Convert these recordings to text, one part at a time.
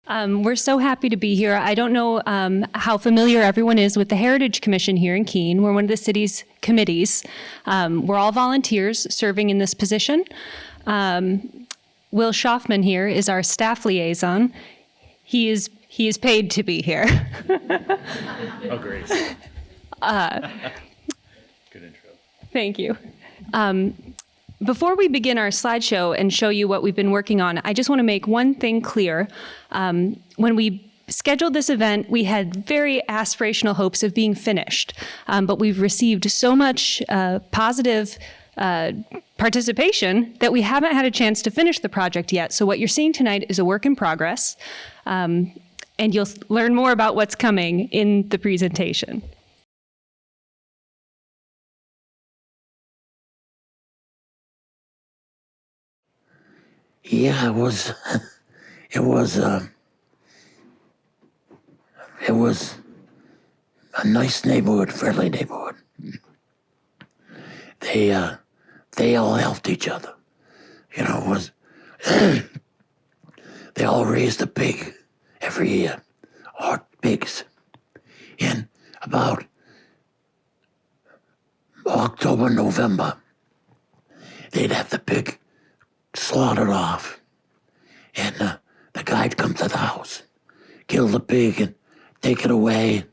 We're so happy to be here. I don't know how familiar everyone is with the Heritage Commission here in Keene. We're one of the city's committees. We're all volunteers serving in this position. Will Schaffman here is our staff liaison. He is paid to be here. Oh, great. Good intro. Thank you. Before we begin our slideshow and show you what we've been working on, I just want to make one thing clear. When we scheduled this event, we had very aspirational hopes of being finished, but we've received so much positive participation that we haven't had a chance to finish the project yet. So what you're seeing tonight is a work in progress, and you'll learn more about what's coming in the presentation. Yeah, it was a nice neighborhood, friendly neighborhood. They all helped each other. You know, it was they all raised a pig every year, or pigs. In about October, November, they'd have the pig slaughtered off, and the guy'd come to the house, kill the pig and take it away,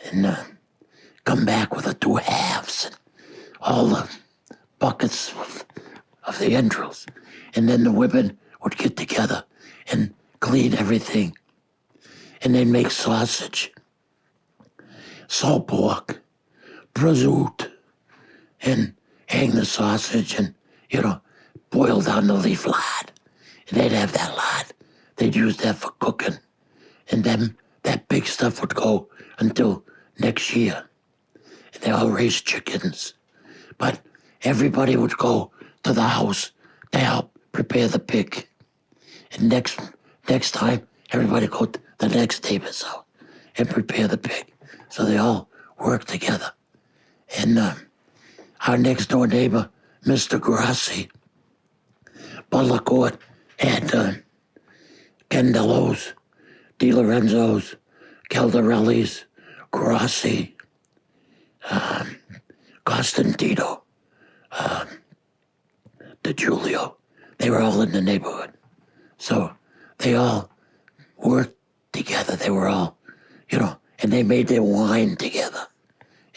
and come back with the two halves and all the buckets of the entrails, and then the women would get together and clean everything, and they'd make sausage, salt pork, prosciutto, and hang the sausage and, boil down the leaf lard. And they'd have that lard. They'd use that for cooking. And then that big stuff would go until next year. And they all raised chickens. But everybody would go to the house to help prepare the pig. And next time, everybody go to the next neighbor's house and prepare the pig. So they all worked together. And our next door neighbor, Mr. Grassi, Butler Court, had Candello's, Di Lorenzo's, Caldarelli's, Grassi, Costantino, DeGiulio. They were all in the neighborhood. So they all worked together. They were all, and they made their wine together.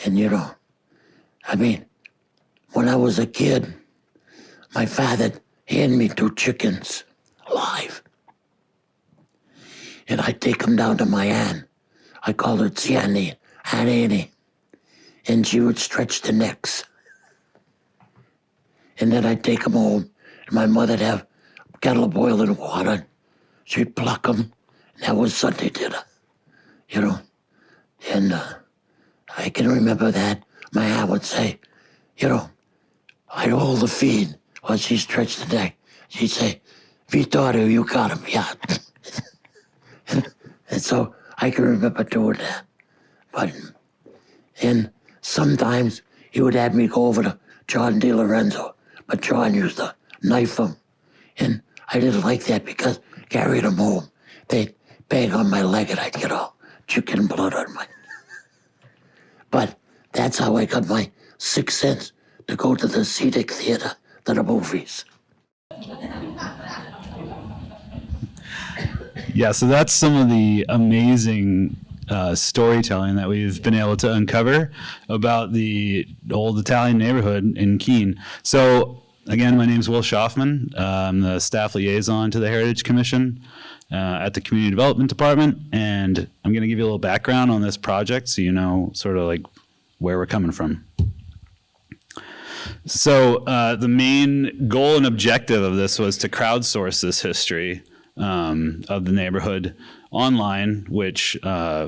And, when I was a kid, my father handed me 2 chickens alive. And I'd take them down to my aunt. I called her Tiani, Aunt Annie. And she would stretch the necks. And then I'd take them home, and my mother'd have a kettle of boiling water. She'd pluck them, and that was Sunday dinner, And I can remember that. My aunt would say, I'd hold the feed while she stretched the neck. She'd say, Vittorio, you got him, yeah. and so I can remember doing that. And sometimes he would have me go over to John Di Lorenzo, but John used to knife him. And I didn't like that because carrying him home, they'd bang on my leg and I'd get all chicken blood on my... But that's how I got my 6 cents to go to the scenic theater, to the movies. Yeah, so that's some of the amazing storytelling that we've been able to uncover about the old Italian neighborhood in Keene. So again, my name is Will Schaffman. I'm the staff liaison to the Heritage Commission at the Community Development Department, and I'm going to give you a little background on this project so you know sort of like where we're coming from. So the main goal and objective of this was to crowdsource this history of the neighborhood online, which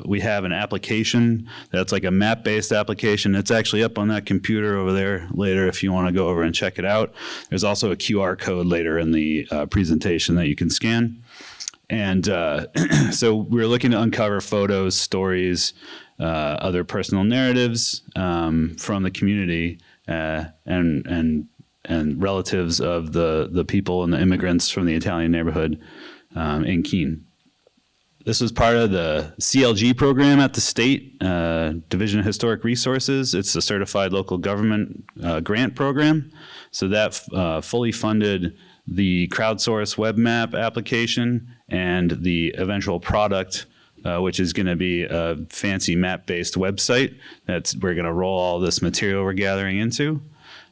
we have an application that's like a map-based application. It's actually up on that computer over there later if you want to go over and check it out. There's also a QR code later in the presentation that you can scan. And so we're looking to uncover photos, stories, other personal narratives from the community and relatives of the people and the immigrants from the Italian neighborhood in Keene. This was part of the CLG program at the state Division of Historic Resources. It's a certified local government grant program. So that fully funded the crowdsource web map application and the eventual product, which is going to be a fancy map-based website that we're going to roll all this material we're gathering into.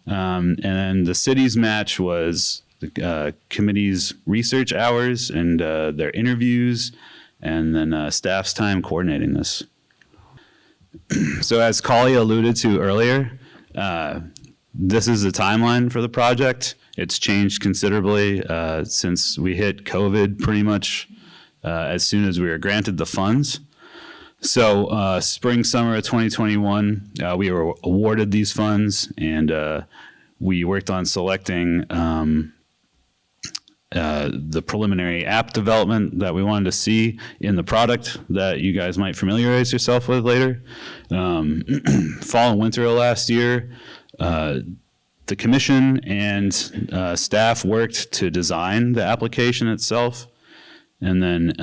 And then the city's match was the committee's research hours and their interviews, and then staff's time coordinating this. So as Kali alluded to earlier, this is the timeline for the project. It's changed considerably since we hit COVID pretty much as soon as we were granted the funds. So spring, summer of 2021, we were awarded these funds, and we worked on selecting the preliminary app development that we wanted to see in the product that you guys might familiarize yourself with later. Fall and winter of last year, the commission and staff worked to design the application itself. And then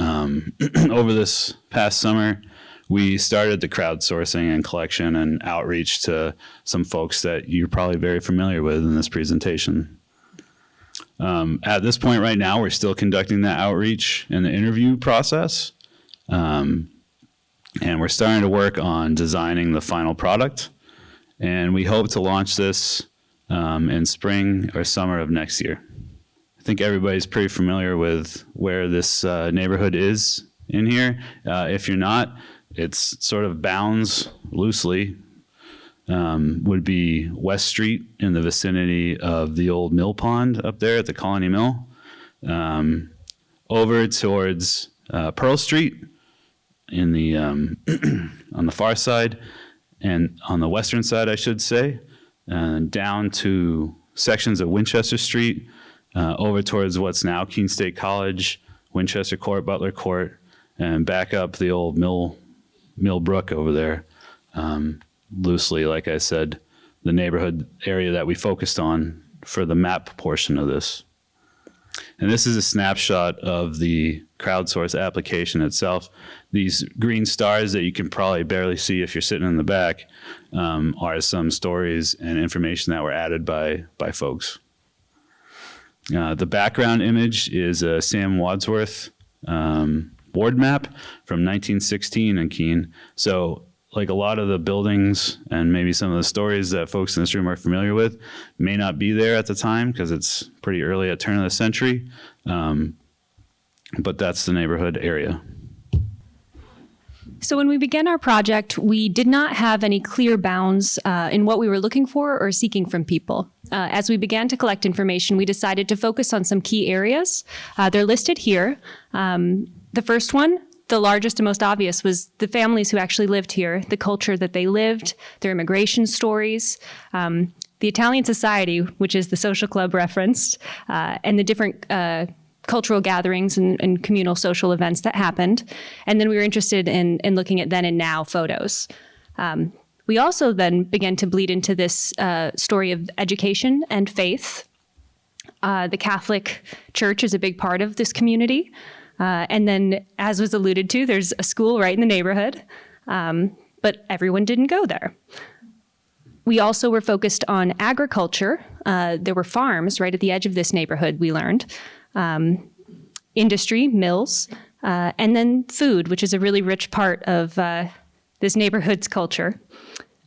over this past summer, we started the crowdsourcing and collection and outreach to some folks that you're probably very familiar with in this presentation. At this point right now, we're still conducting the outreach and the interview process. And we're starting to work on designing the final product. And we hope to launch this in spring or summer of next year. I think everybody's pretty familiar with where this neighborhood is in here. If you're not, it's sort of bounds loosely. Would be West Street in the vicinity of the old mill pond up there at the Colony Mill, over towards Pearl Street in the on the far side, and on the western side, I should say, down to sections of Winchester Street, over towards what's now Keene State College, Winchester Court, Butler Court, and back up the old Mill Brook over there. Loosely, like I said, the neighborhood area that we focused on for the map portion of this. And this is a snapshot of the crowdsource application itself. These green stars that you can probably barely see if you're sitting in the back are some stories and information that were added by folks. The background image is a Sam Wadsworth board map from 1916 in Keene. So like a lot of the buildings and maybe some of the stories that folks in this room are familiar with may not be there at the time because it's pretty early at turn of the century. But that's the neighborhood area. So when we began our project, we did not have any clear bounds in what we were looking for or seeking from people. As we began to collect information, we decided to focus on some key areas. They're listed here. The first one, the largest and most obvious, was the families who actually lived here, the culture that they lived, their immigration stories, the Italian society, which is the social club referenced, and the different cultural gatherings and communal social events that happened. And then we were interested in looking at then and now photos. We also then began to bleed into this story of education and faith. The Catholic Church is a big part of this community. And then, as was alluded to, there's a school right in the neighborhood, but everyone didn't go there. We also were focused on agriculture. There were farms right at the edge of this neighborhood, we learned. Industry, mills, and then food, which is a really rich part of this neighborhood's culture.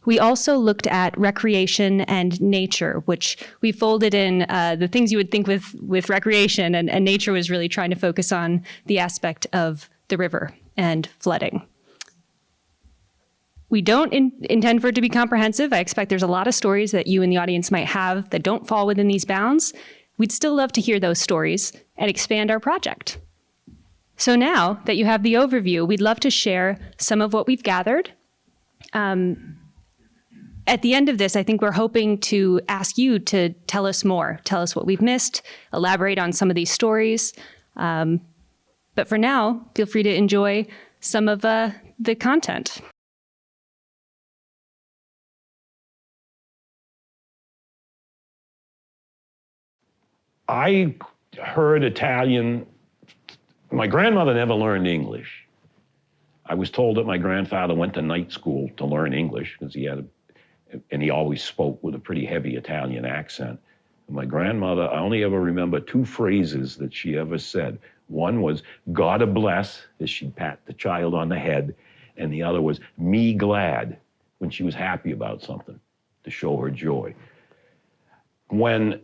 We also looked at recreation and nature, which we folded in the things you would think with recreation, and nature was really trying to focus on the aspect of the river and flooding. We don't intend for it to be comprehensive. I expect there's a lot of stories that you in the audience might have that don't fall within these bounds. We'd still love to hear those stories and expand our project. So now that you have the overview, we'd love to share some of what we've gathered. At the end of this, I think we're hoping to ask you to tell us more, tell us what we've missed, elaborate on some of these stories. But for now, feel free to enjoy some of the content. I heard Italian. My grandmother never learned English. I was told that my grandfather went to night school to learn English because and he always spoke with a pretty heavy Italian accent. And my grandmother, I only ever remember 2 phrases that she ever said. One was, God bless, as she'd pat the child on the head. And the other was, me glad, when she was happy about something, to show her joy. When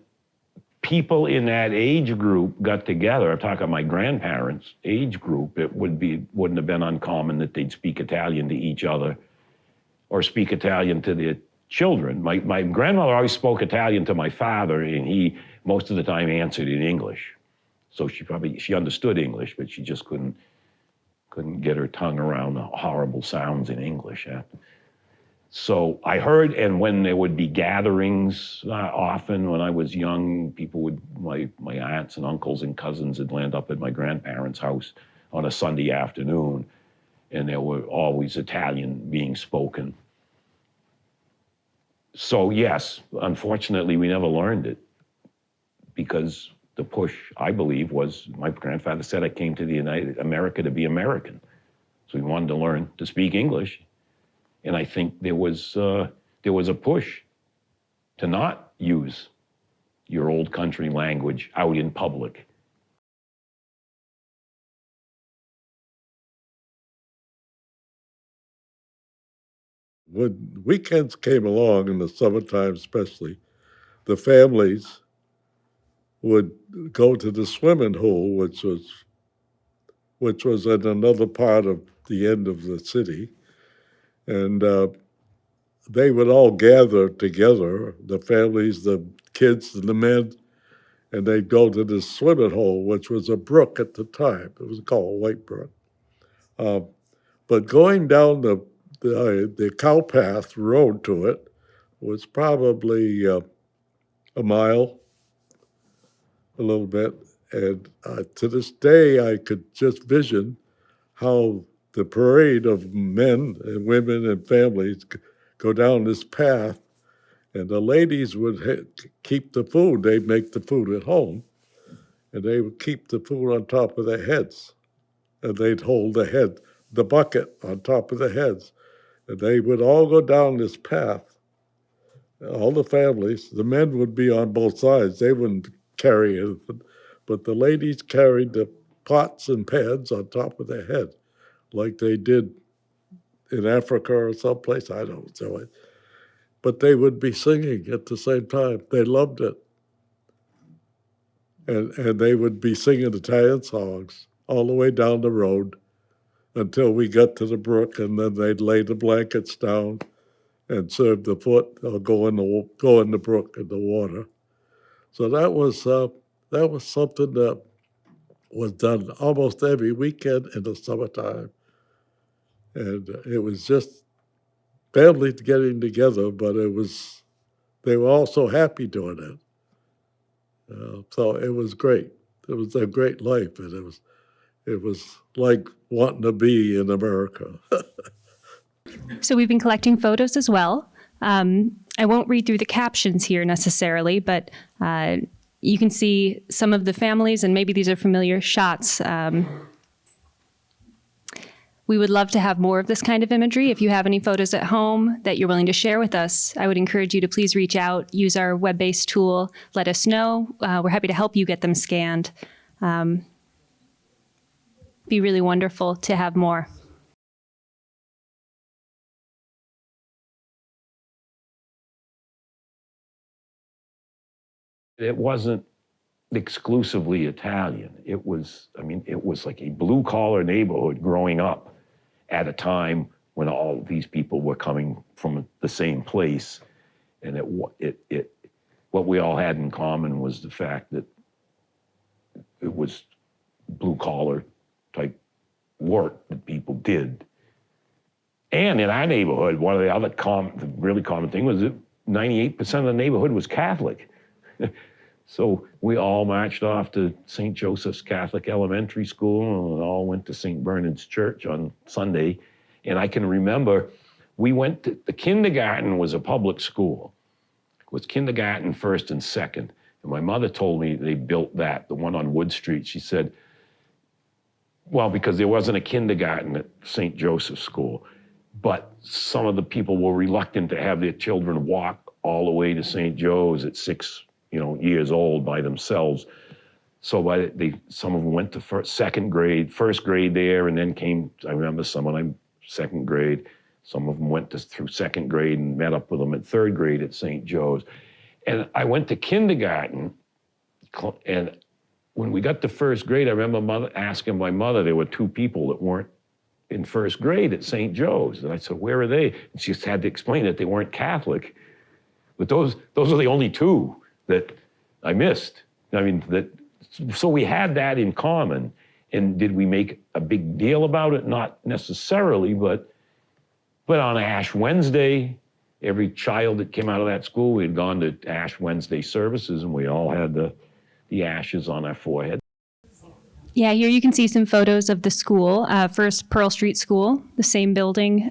people in that age group got together, I'm talking my grandparents' age group, it wouldn't have been uncommon that they'd speak Italian to each other or speak Italian to their children. My grandmother always spoke Italian to my father, and he most of the time answered in English. So she understood English, but she just couldn't get her tongue around the horrible sounds in English. So I heard, and when there would be gatherings, often when I was young, my aunts and uncles and cousins would land up at my grandparents' house on a Sunday afternoon, and there were always Italian being spoken. So yes, unfortunately, we never learned it because the push, I believe, was my grandfather said I came to America to be American. So he wanted to learn to speak English. And I think there was a push to not use your old country language out in public. When weekends came along, in the summertime especially, the families would go to the swimming hole, which was in another part of the end of the city, and they would all gather together, the families, the kids, and the men, and they'd go to the swimming hole, which was a brook at the time. It was called White Brook. But going down the cow path road to it was probably a mile, a little bit. And to this day, I could just vision how the parade of men and women and families go down this path. And the ladies would keep the food. They'd make the food at home. And they would keep the food on top of their heads. And they'd hold the bucket on top of their heads. And they would all go down this path. All the families, the men would be on both sides. They wouldn't carry it, but the ladies carried the pots and pans on top of their head, like they did in Africa or someplace. I don't know. But they would be singing at the same time. They loved it. And they would be singing Italian songs all the way down the road until we got to the brook, and then they'd lay the blankets down and serve the foot or go in the brook in the water. So that was something that was done almost every weekend in the summertime. And it was just families getting together, but they were all so happy doing it. So it was great. It was a great life, and it was like wanting to be in America. So we've been collecting photos as well. I won't read through the captions here necessarily, but you can see some of the families, and maybe these are familiar shots. We would love to have more of this kind of imagery. If you have any photos at home that you're willing to share with us, I would encourage you to please reach out, use our web-based tool, let us know. We're happy to help you get them scanned. Be really wonderful to have more. It wasn't exclusively Italian. It was like a blue-collar neighborhood growing up at a time when all these people were coming from the same place. And what we all had in common was the fact that it was blue-collar type work that people did. And in our neighborhood, one of the other really common thing was that 98% of the neighborhood was Catholic. So we all marched off to St. Joseph's Catholic Elementary School and all went to St. Bernard's Church on Sunday. And I can remember the kindergarten was a public school. It was kindergarten, first and second. And my mother told me they built the one on Wood Street. She said, Well, because there wasn't a kindergarten at St. Joseph's School, but some of the people were reluctant to have their children walk all the way to St. Joe's at 6, years old by themselves. So some of them went to second grade, first grade there, and then I remember some of them second grade. Some of them went through second grade and met up with them at third grade at St. Joe's. And I went to kindergarten, and when we got to first grade, I remember asking my mother, there were 2 people that weren't in first grade at St. Joe's. And I said, where are they? And she just had to explain that they weren't Catholic. But those are the only 2 that I missed. So we had that in common. And did we make a big deal about it? Not necessarily, but on Ash Wednesday, every child that came out of that school, we had gone to Ash Wednesday services, and we all had the ashes on our forehead. Yeah, here you can see some photos of the school, First Pearl Street School, the same building.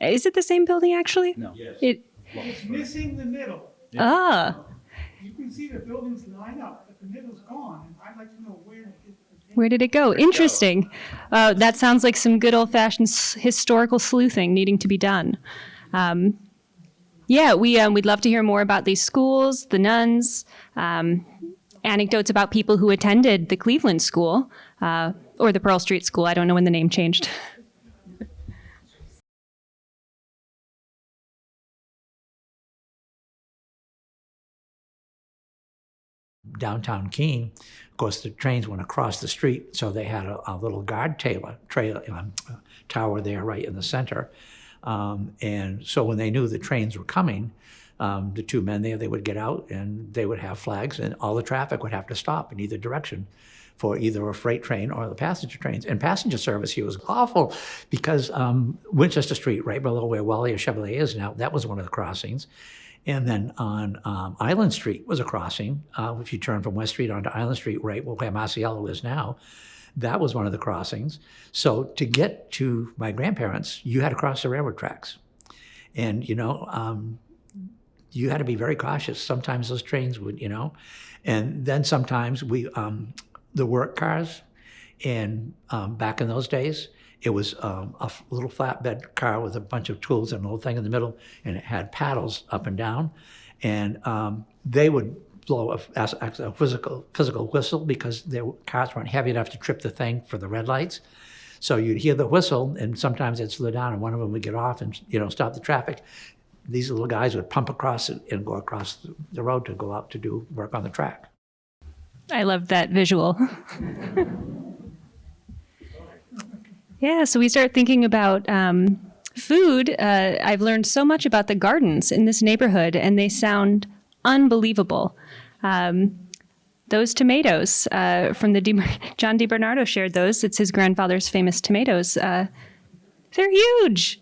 Is it the same building, actually? No. Yes. It, It's missing the middle. ah, You can see the buildings line up, but the middle's gone, and I'd like to know where did it go? Interesting. That sounds like some good old-fashioned historical sleuthing needing to be done. Yeah, we'd love to hear more about these schools, the nuns, anecdotes about people who attended the Cleveland School or the Pearl Street School. I don't know when the name changed. Downtown Keene, of course, the trains went across the street, so they had a little guard tower there right in the center. And so when they knew the trains were coming, the 2 men there, they would get out and they would have flags, and all the traffic would have to stop in either direction for either a freight train or the passenger trains. And passenger service here was awful because Winchester Street, right below where Wally Chevalier is now, that was one of the crossings. And then on Island Street was a crossing. If you turn from West Street onto Island Street, right where Marciello is now, that was one of the crossings. So to get to my grandparents, you had to cross the railroad tracks. And, you had to be very cautious. Sometimes those trains would, and then sometimes the work cars, and back in those days, it was a little flatbed car with a bunch of tools and a little thing in the middle, and it had paddles up and down. And they would blow a physical whistle because their cars weren't heavy enough to trip the thing for the red lights. So you'd hear the whistle, and sometimes it'd slow down, and one of them would get off and stop the traffic. These little guys would pump across it and go across the road to go out to do work on the track. I love that visual. Yeah, so we start thinking about food. I've learned so much about the gardens in this neighborhood, and they sound unbelievable. Those tomatoes from John DiBernardo shared those. It's his grandfather's famous tomatoes. They're huge.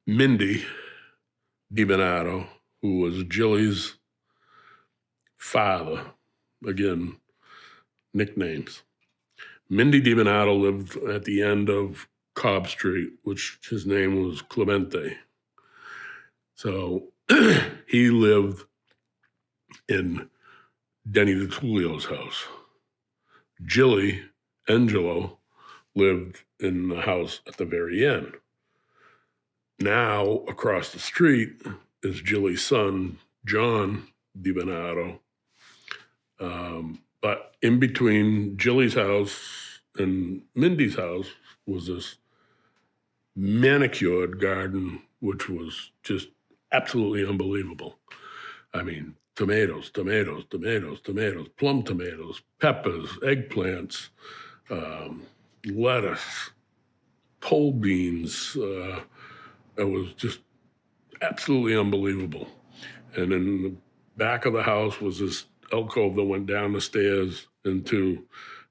Mindy DiBernardo, who was Jilly's father, again, nicknames. Mindy DiBernardo lived at the end of Cobb Street, which his name was Clemente. So he lived in Denny DiTullio's house. Angelo, lived in the house at the very end. Now, across the street is Jilly's son, John DiBernardo. But in between Jilly's house and Mindy's house was this manicured garden, which was just absolutely unbelievable. I mean, tomatoes, plum tomatoes, peppers, eggplants, lettuce, pole beans. It was just absolutely unbelievable. And in the back of the house was this alcove that went down the stairs into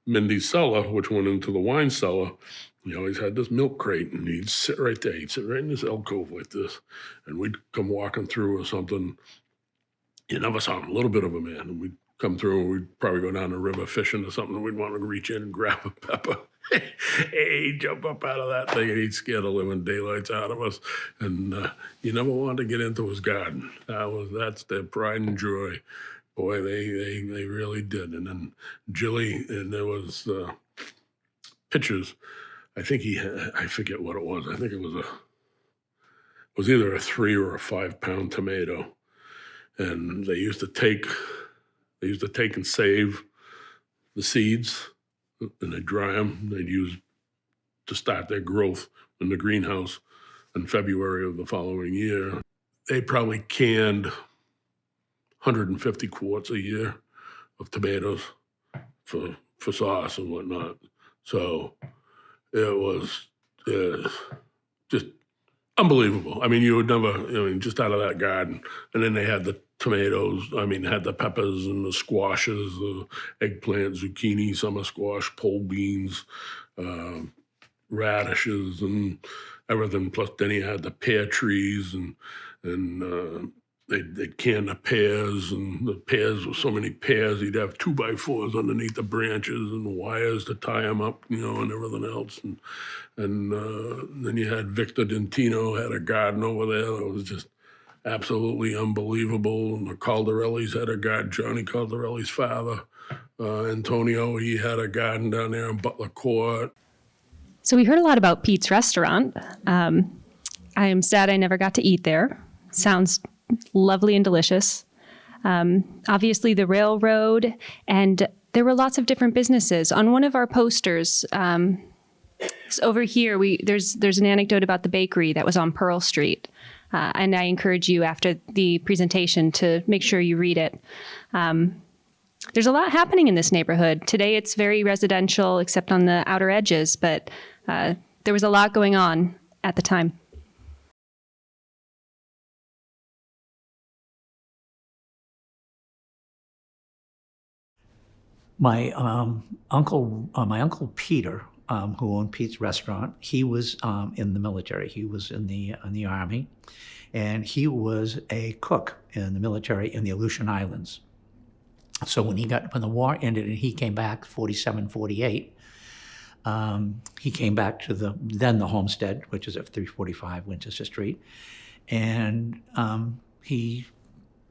Mindy's cellar, which went into the wine cellar. He always had this milk crate, and he'd sit right there. He'd sit right in this alcove like this, and we'd come walking through or something. You never saw him, a little bit of a man, and we'd come through, and we'd probably go down the river fishing or something, and we'd want to reach in and grab a pepper. He'd jump up out of that thing and he'd scare the living daylights out of us. And you never wanted to get into his garden. That's their pride and joy. Boy, they really did. And then Jilly, and there was pictures. I think I forget what it was. I think it was either a 3 or a 5 pound tomato. And they used to take and save the seeds, and they'd dry them. They'd use to start their growth in the greenhouse in February of the following year. They probably canned 150 quarts a year of tomatoes for sauce and whatnot. So it was just unbelievable. I mean, you would never, just out of that garden. And then they had the tomatoes, had the peppers and the squashes, the eggplant, zucchini, summer squash, pole beans, radishes, and everything. Plus, then he had the pear trees, and they'd can the pears, and the pears were so many pears, he'd have 2x4s underneath the branches and wires to tie them up, and everything else. And then you had Victor Dentino had a garden over there that was just absolutely unbelievable. And the Caldarellis had a garden. Johnny Caldarelli's father, Antonio, he had a garden down there in Butler Court. So we heard a lot about Pete's restaurant. I am sad I never got to eat there. Sounds lovely and delicious. Obviously the railroad, and there were lots of different businesses. On one of our posters, over here, there's an anecdote about the bakery that was on Pearl Street. And I encourage you after the presentation to make sure you read it. There's a lot happening in this neighborhood. Today it's very residential except on the outer edges, but there was a lot going on at the time. My uncle Peter, who owned Pete's restaurant, he was in the military. He was in the Army, and he was a cook in the military in the Aleutian Islands. So when the war ended and he came back, 47, 48, he came back to the homestead, which is at 345 Winchester Street, and he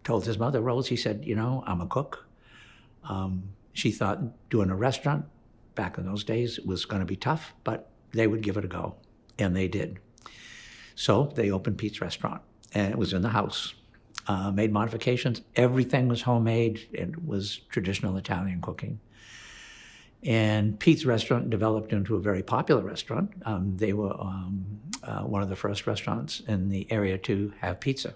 told his mother, Rose, he said, I'm a cook. She thought doing a restaurant back in those days was going to be tough, but they would give it a go, and they did. So they opened Pete's restaurant, and it was in the house. Made modifications. Everything was homemade. It was traditional Italian cooking. And Pete's restaurant developed into a very popular restaurant. They were one of the first restaurants in the area to have pizza.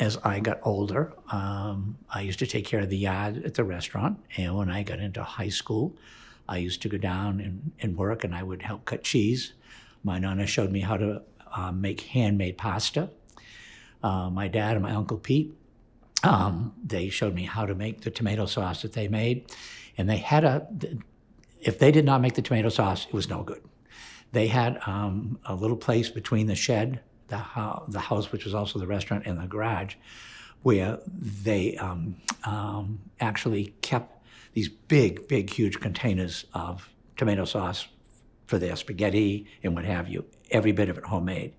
As I got older, I used to take care of the yard at the restaurant. And when I got into high school, I used to go down and work, and I would help cut cheese. My nonna showed me how to make handmade pasta. My dad and my Uncle Pete, they showed me how to make the tomato sauce that they made. And they had if they did not make the tomato sauce, it was no good. They had a little place between the shed, the house, which was also the restaurant, and the garage, where they actually kept these big, huge containers of tomato sauce for their spaghetti and what have you, every bit of it homemade.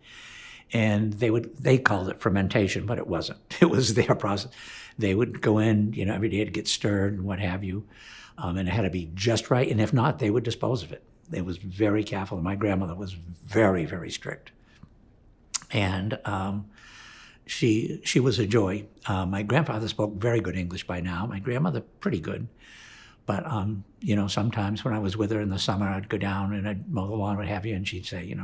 And they called it fermentation, but it wasn't. It was their process. They would go in, every day to get stirred and what have you, and it had to be just right. And if not, they would dispose of it. They was very careful. And my grandmother was very, very strict. And she was a joy. My grandfather spoke very good English by now. My grandmother, pretty good. But, sometimes when I was with her in the summer, I'd go down and I'd mow the lawn, what have you, and she'd say, you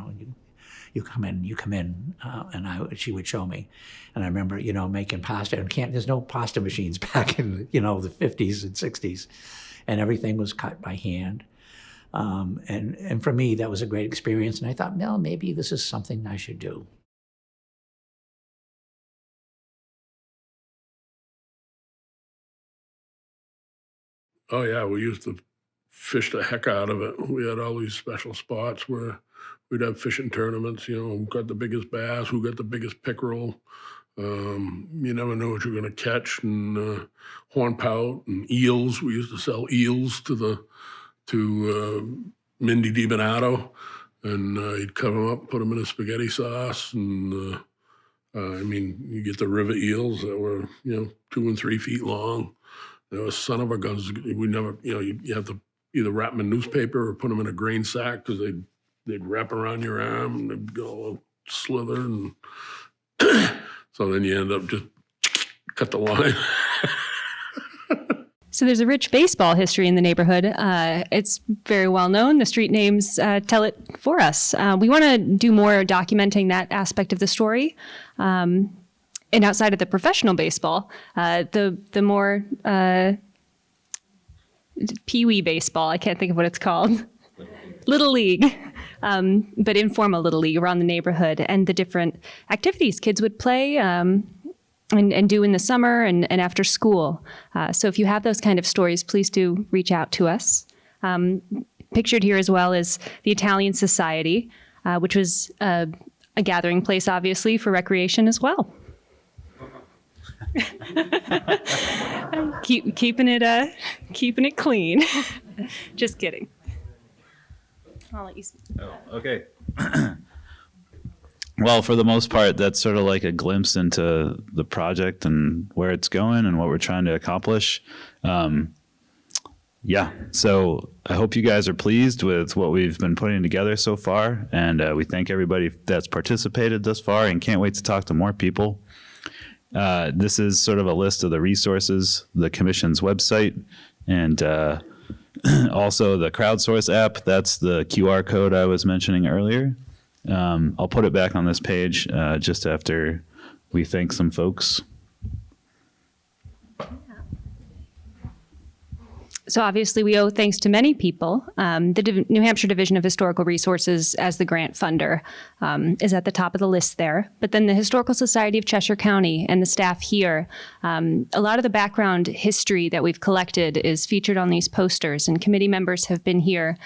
come in, and she would show me. And I remember, making pasta, and there's no pasta machines back in, the 50s and 60s, and everything was cut by hand. And for me, that was a great experience, and I thought, well, maybe this is something I should do. Oh yeah, we used to fish the heck out of it. We had all these special spots where we'd have fishing tournaments, who got the biggest bass, who got the biggest pickerel. You never know what you're going to catch. And hornpout and eels. We used to sell eels to Mindy DiBonato, and he'd cut them up, put them in a spaghetti sauce, and I mean, you get the river eels that were 2 and 3 feet long. They were son of a guns. We never, you have to either wrap them in newspaper or put them in a grain sack because they'd wrap around your arm and they'd go all slither, and so then you end up just cut the line. So there's a rich baseball history in the neighborhood. It's very well known. The street names tell it for us. We want to do more documenting that aspect of the story. And outside of the professional baseball, the more pee-wee baseball, I can't think of what it's called. Little League, but informal Little League around the neighborhood, and the different activities kids would play and do in the summer and after school. So if you have those kind of stories, please do reach out to us. Pictured here as well is the Italian Society, which was a gathering place, obviously, for recreation as well. Keeping it clean. Just kidding. I'll let you speak. Oh, okay. Well, for the most part, that's sort of like a glimpse into the project and where it's going and what we're trying to accomplish. Yeah, so I hope you guys are pleased with what we've been putting together so far, and we thank everybody that's participated thus far and can't wait to talk to more people. This is sort of a list of the resources, the Commission's website, and also the crowdsource app. That's the QR code I was mentioning earlier. I'll put it back on this page just after we thank some folks. So obviously we owe thanks to many people. The New Hampshire Division of Historical Resources, as the grant funder, is at the top of the list there. But then the Historical Society of Cheshire County and the staff here, a lot of the background history that we've collected is featured on these posters, and committee members have been here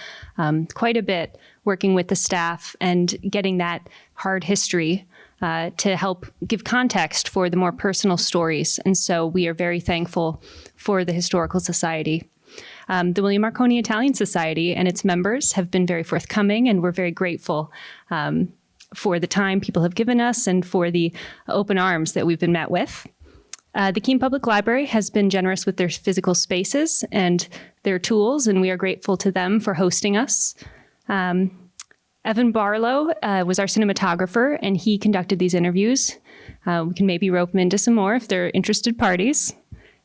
quite a bit working with the staff and getting that hard history to help give context for the more personal stories. And so we are very thankful for the Historical Society. The William Marconi Italian Society and its members have been very forthcoming, and we're very grateful for the time people have given us and for the open arms that we've been met with. The Keene Public Library has been generous with their physical spaces and their tools, and we are grateful to them for hosting us. Evan Barlow was our cinematographer, and he conducted these interviews. We can maybe rope them into some more if they're interested parties.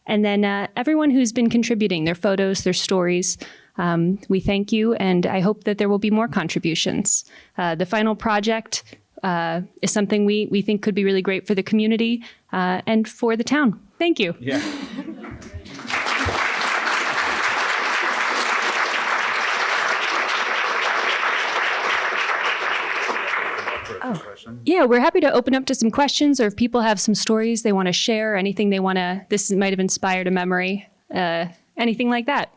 And then everyone who's been contributing their photos, their stories, we thank you, and I hope that there will be more contributions. The final project is something we think could be really great for the community and for the town. Thank you. Yeah. Yeah, we're happy to open up to some questions, or if people have some stories they want to share, anything they want to, this might have inspired a memory, anything like that.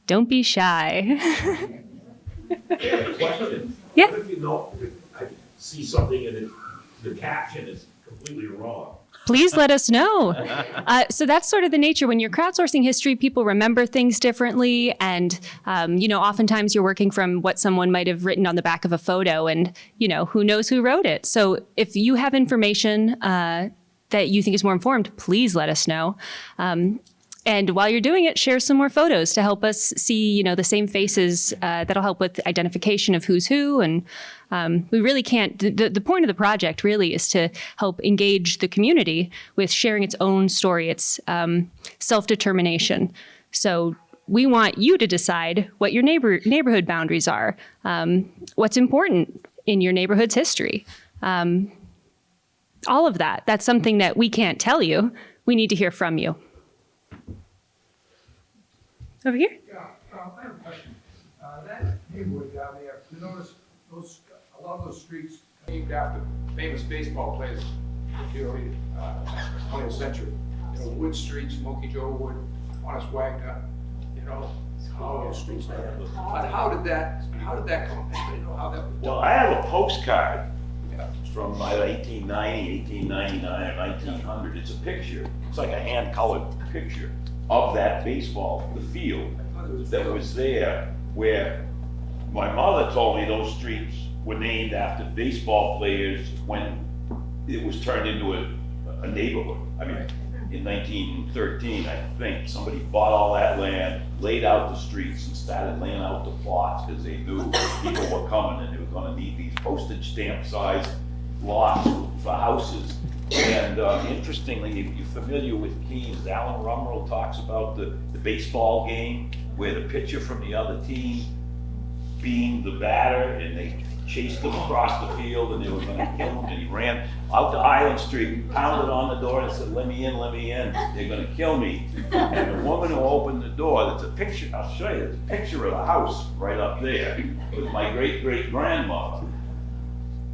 Don't be shy. Question. Yeah. What if you know, I see something and the caption is completely wrong? Please let us know. So that's sort of the nature. When you're crowdsourcing history, people remember things differently. And, oftentimes you're working from what someone might have written on the back of a photo, and, who knows who wrote it. So if you have information that you think is more informed, please let us know. And while you're doing it, share some more photos to help us see, the same faces. That'll help with identification of who's who. And we really can't, the point of the project really is to help engage the community with sharing its own story, its self-determination. So we want you to decide what your neighborhood boundaries are, what's important in your neighborhood's history. All of that. That's something that we can't tell you. We need to hear from you. Over here? Yeah, I have a question. That neighborhood down there, you notice a lot of those streets named after famous baseball players of the early 20th century. Wood Street, Smokey Joe Wood, Honest Wagner, all those streets there. But how did that come? Anybody know how that was? Well, I have a postcard from 1890, 1899, or 1900. It's a picture. It's like a hand-colored picture. of that baseball, the field that was there, where my mother told me those streets were named after baseball players when it was turned into a neighborhood. I mean, in 1913, I think, somebody bought all that land, laid out the streets, and started laying out the plots because they knew people were coming and they were going to need these postage stamp sized lots for houses. And interestingly, if you're familiar with Keene, Alan Rumrell talks about the baseball game where the pitcher from the other team being the batter, and they chased him across the field and they were going to kill him, and he ran out to Island Street, pounded on the door and said, let me in, they're going to kill me. And the woman who opened the door, there's a picture, I'll show you, there's a picture of the house right up there. It was my great-great-grandmother.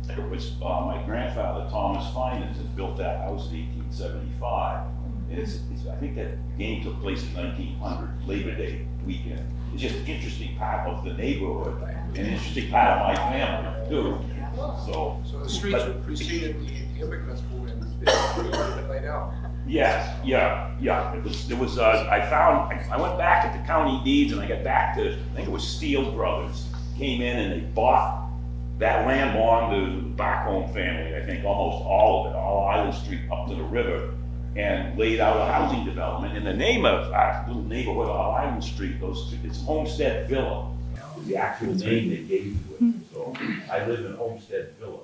It was my grandfather, Thomas Finance, had built that house in 1875. And I think that game took place in 1900, Labor Day weekend. It's just an interesting part of the neighborhood, and an interesting part of my family, too. So the streets preceded the immigrants moving laid out. Yes, yeah. It was. I went back at the county deeds, and I got back to, I think it was Steele Brothers came in and they bought that land belonged to the Barcombe family. I think almost all of it, all Island Street up to the river, and laid out a housing development. In the name of our little neighborhood on Island Street, it's Homestead Villa. Was the actual name they gave to it. So I live in Homestead Villa.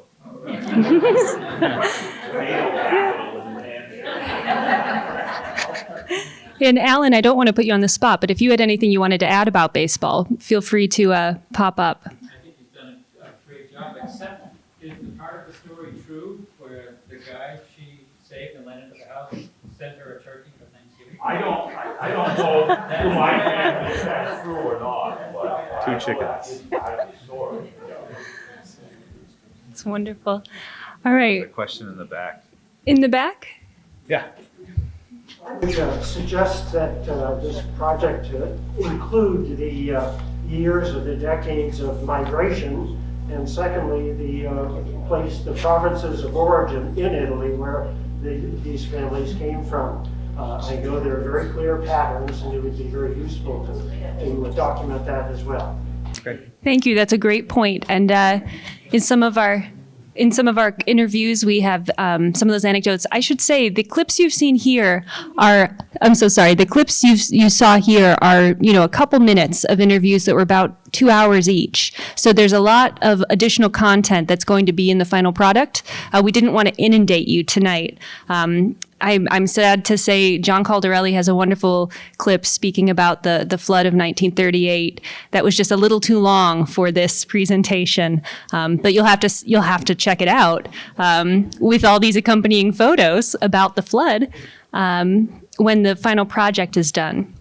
And Alan, I don't want to put you on the spot, but if you had anything you wanted to add about baseball, feel free to pop up. I think you've done a great job, except is the part of the story true where the guy she saved and led into the house sent her a turkey for Thanksgiving? I don't know who my family if that's true or not, but Two chickens. It's wonderful. All right. A question in the back. In the back? Yeah. I would suggest that this project include the years or the decades of migration, and secondly, the provinces of origin in Italy where these families came from. I know there are very clear patterns, and it would be very useful to document that as well. Great. Thank you. That's a great point. And in some of our interviews, we have some of those anecdotes. I should say the clips you've seen here are, I'm so sorry, the clips you saw here are, a couple minutes of interviews that were about 2 hours each. So there's a lot of additional content that's going to be in the final product. We didn't want to inundate you tonight. I'm sad to say John Caldarelli has a wonderful clip speaking about the flood of 1938 that was just a little too long for this presentation, but you'll have to check it out with all these accompanying photos about the flood when the final project is done.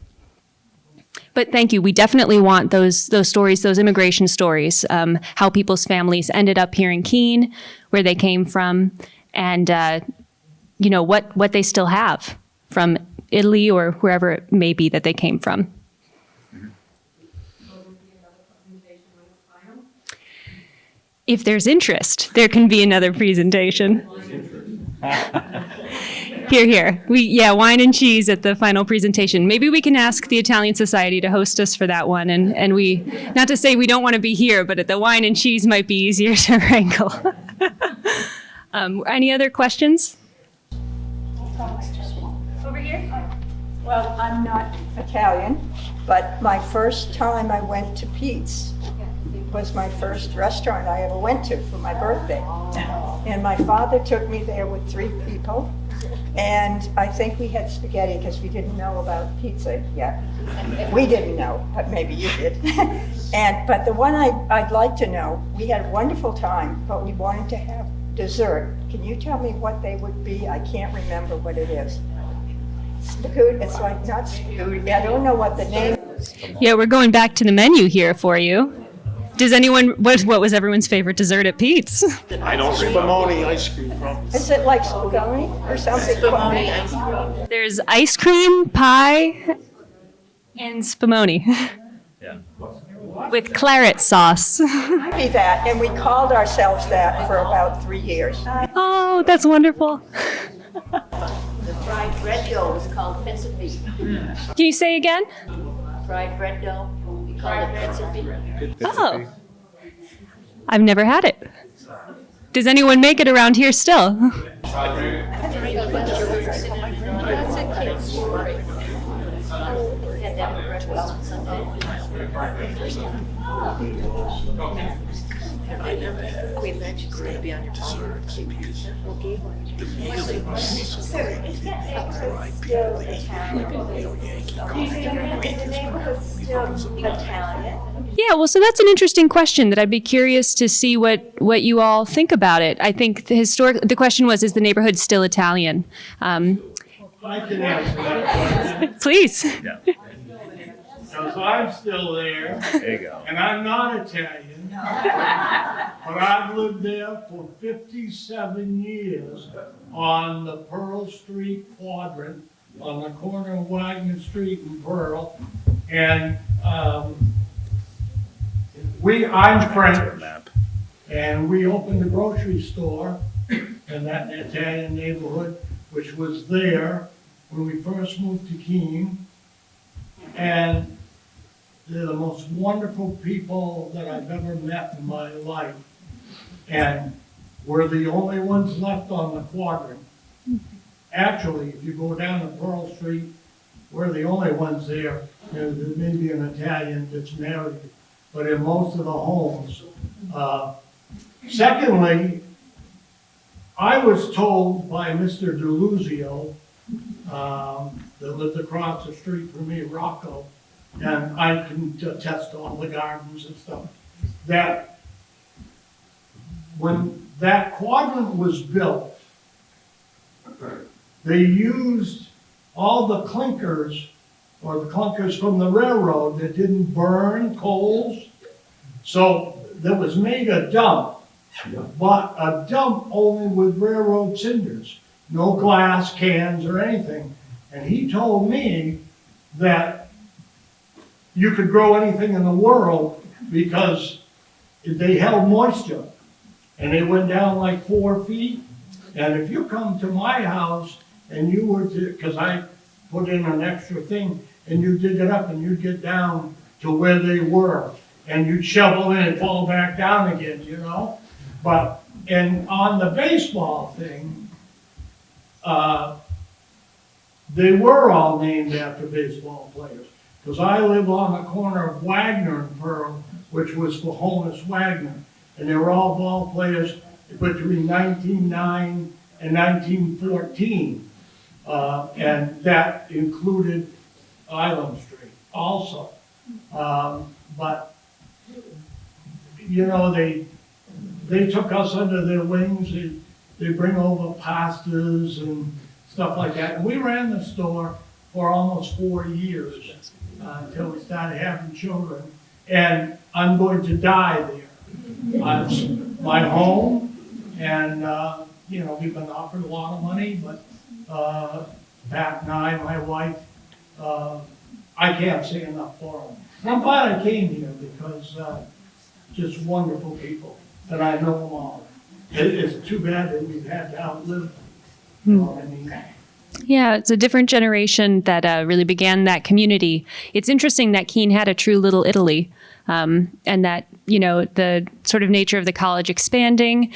But thank you. We definitely want those stories, those immigration stories, how people's families ended up here in Keene, where they came from, and what they still have from Italy or wherever it may be that they came from. If there's interest, there can be another presentation. Here. Wine and cheese at the final presentation. Maybe we can ask the Italian Society to host us for that one. And we, not to say we don't want to be here, but at the wine and cheese might be easier to wrangle. Any other questions? Over here. Well, I'm not Italian, but my first time I went to Pete's was my first restaurant I ever went to for my birthday. And my father took me there with 3 people. And I think we had spaghetti because we didn't know about pizza yet. We didn't know, but maybe you did. But the one I'd like to know, we had a wonderful time, but we wanted to have dessert. Can you tell me what they would be? I can't remember what it is. Spagoot, it's like not spagoot. I don't know what the name is. Yeah, we're going back to the menu here for you. Does anyone, what was everyone's favorite dessert at Pete's? I don't Spumoni ice cream. Is it like spumoni or something? Spumoni ice cream. There's ice cream, pie, and spumoni. Yeah. With claret sauce. Be that, and we called ourselves that for about 3 years. Oh, that's wonderful. fried bread dough was called pincer-feet. Can you say again? Fried bread dough, we call it pincer-feet. Oh, I've never had it. Does anyone make it around here still? That's a kid's story. Had that for breakfast on Sunday. We mentioned it's going to be on your phone. Yeah, well, so that's an interesting question that I'd be curious to see what you all think about it. I think the question was, is the neighborhood still Italian? I can answer that. Please. Because I'm still there. There you go. And I'm not Italian. But I've lived there for 57 years on the Pearl Street quadrant, on the corner of Wagner Street and Pearl. And I'm French. And we opened a grocery store in that Italian neighborhood, which was there when we first moved to Keene. And they're the most wonderful people that I've ever met in my life. And we're the only ones left on the quadrant. Actually, if you go down to Pearl Street, we're the only ones there. There may be an Italian that's married, but in most of the homes. Secondly, I was told by Mr. DeLuzio, that lived across the street from me, Rocco, and I can attest to all the gardens and stuff, that when that quadrant was built, they used all the clinkers, or the clunkers from the railroad that didn't burn coals. So there was made a dump, but a dump only with railroad cinders, no glass cans or anything. And he told me that you could grow anything in the world because they held moisture. And they went down like 4 feet. And if you come to my house and you were to, because I put in an extra thing, and you dig it up and you'd get down to where they were. And you'd shovel in and fall back down again, you know? But, and on the baseball thing, they were all named after baseball players. Because I live on the corner of Wagner and Pearl, which was for Honus Wagner. And they were all ball players between 1909 and 1914. And that included Island Street also. But, you know, they took us under their wings. They bring over pastas and stuff like that. And we ran the store for almost 4 years until we started having children. And I'm going to die there. It's my home, and you know, we've been offered a lot of money, but Pat and I, my wife, I can't say enough for them. And I'm glad I came here because just wonderful people, and I know them all. It's too bad that we've had to outlive them. You know what I mean? Yeah, it's a different generation that really began that community. It's interesting that Keene had a true little Italy, and that, you know, the sort of nature of the college expanding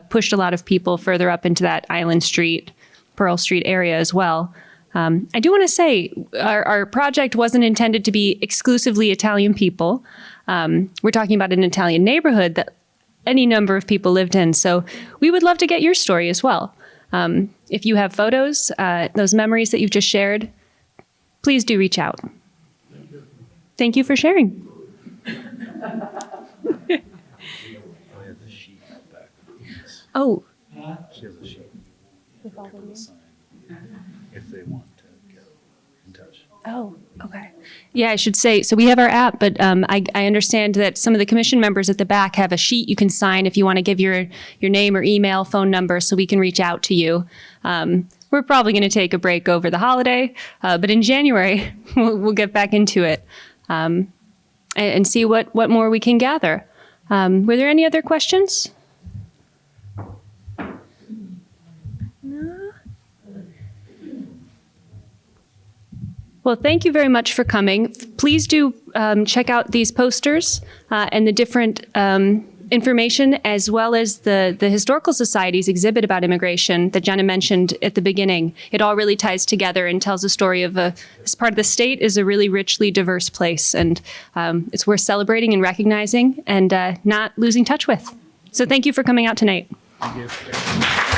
pushed a lot of people further up into that Island Street, Pearl Street area as well. I do want to say our project wasn't intended to be exclusively Italian people. We're talking about an Italian neighborhood that any number of people lived in. So we would love to get your story as well. If you have photos, those memories that you've just shared, please do reach out. Thank you for sharing. Oh. She has a sheet. If they want to get in touch. Oh, okay. Yeah, I should say, so we have our app, but I understand that some of the commission members at the back have a sheet you can sign if you want to give your name or email, phone number, so we can reach out to you. We're probably going to take a break over the holiday, but in January, we'll get back into it and see what more we can gather. Were there any other questions? No? Well, thank you very much for coming. Please do check out these posters and the different information, as well as the Historical Society's exhibit about immigration that Jenna mentioned at the beginning. It all really ties together and tells a story of this part of the state is a really richly diverse place, and it's worth celebrating and recognizing and not losing touch with. So thank you for coming out tonight. Thank you.